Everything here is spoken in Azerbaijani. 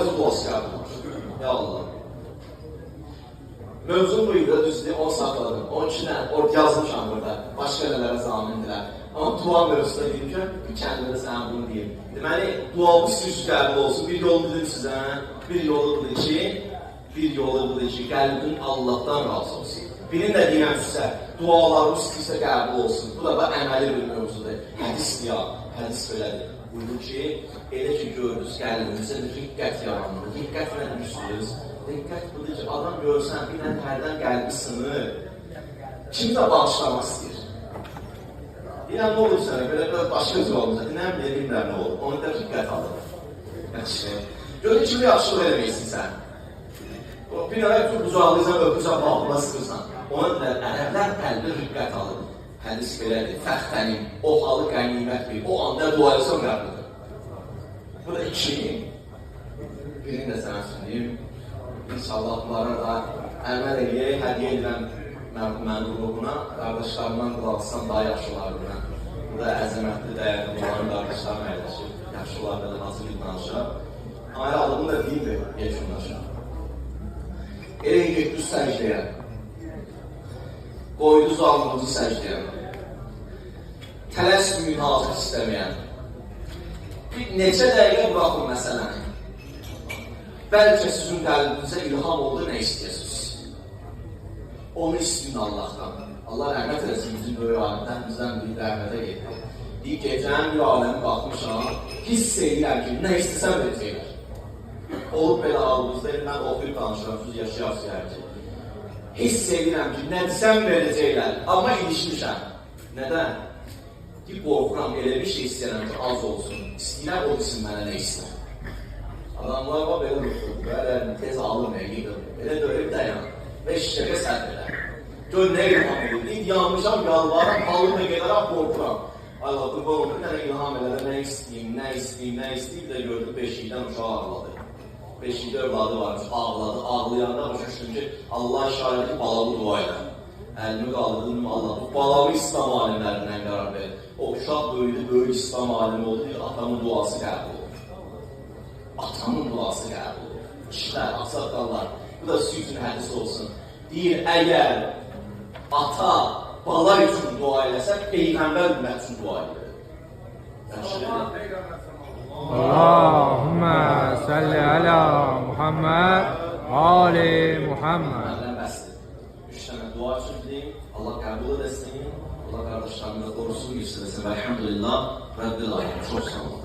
necə duası qəbul olunur? Ya Allah. Mövzum bu idi, düzdür, onu saxladım. 12 dənə, orada yazmışam burada. Başqa nələrə zamindirlər. Amma dua mövzusunda deyim ki, bir kəndində sənə bunu deyim. Deməli, duamız siz qəbul olsun. Bir yolu dedim sizə, bir yolu budur ki, qəlbin Allahdan razı olsun. Birini də deyəm sizə, dualarımız sizə qəbul olsun. Bu da əməli bir mövzudur. Hədis deyək, hədis belədir. Buyurur ki, elə ki gördünüz qəlbinizə bir riqqət yaranır. Riqqət nə demişsiniz? Riqqət budur ki, adam görsən, bir dənə tərdən qəlbi sınır. Kimsə bağışlamaq istəyir. Deyirəm, nə olur sənə? Belə başqa cür olmuşsa, bilmirəm nə olur. Onu da riqqət alır. Görün kimi yaxşılıq eləmək istəyirsən. Bir dənə qucaqlayırsan, öpürsən, bağına sıxırsan. Ona deyilər, ərəblər qəlbi riqqət alır. Hədis belədir, fəxtənim, o halı qənimət bil, o anda duayırsan qəbuldur. Bu da iki. Birini də sənə söyləyim. İnşallah bunlara da əməl eləyək, hədiyyə edirəm mənim qrubuna, qardaşlarımdan qulaqsam daha yaxşı olar bilən. Bu da əzəmətli, dəyərli bunların qardaşlarım əyləşir, yaxşı olar belə nasıl bir danışar. Amma adımı da deyim də yekunlaşar. Elə getdiniz səcdəyə, qoydunuz alnınızı səcdəyə, tələsməyin hazır istəməyən, bir neçə dəqiqə buraxın məsələni. Bəlkə sizin qəlbinizə ilham oldu, nə istəyirsiniz? Onu istəyin Allahdan. Allah rəhmət eləsin, bizim böyük alimdən bizdən bir rəhmətə getdi. Deyir, gecənin bir aləmi baxmışam, hiss edirəm ki, nə istəsəm verəcəklər. Olub belə ağlımızda, mən oxuyub danışıram, siz yaşayasınız ki. Hiss edirəm ki, nə desəm verəcəklər, amma ilişmişəm. Nədən? Ki, qorxuram, elə bir şey istəyirəm ki, az olsun. İstəyirəm, o desin mənə nə istəyir. Adamlar var, belə ruxdur, belə tez alır, nə yıqır, belə döyüb dayan və şişəqə sərf edər. Gör, nə ilham edir, deyib, yanmışam, yalvarım, halımla gedərəm, qorxuram. Allah, qurban olun, bir dənə ilham edər, nə istəyim, də gördü, beşikdən uşaq ağladı. Beşikdə övladı varmış, ağladı, ağlayanda başa düşdüm ki, Allah işarəti balalı dua edir. Əlimi qaldırdım, Allah, bu balalı İslam alimlərindən qərar verir. O uşaq böyüdü, böyük İslam alimi oldu, atamın duası qəbul olur. Atamın duası qəbul olur. İşlər, axsaqqallar, bu da sizin üçün hədis olsun. Deyir, əgər ata, bala üçün dua eləsə, Peyğəmbər ümmət üçün dua edir. Allahümme salli ala Muhammed, Ali Muhammed. Məndən bəsdir. 3 dənə dua üçün deyim, Allah qəbul edəsin, Allah qardaşlarımıza qorusun, yüksələsin və əlhamdülillah, Rəbbil aləm. Çox sağ olun.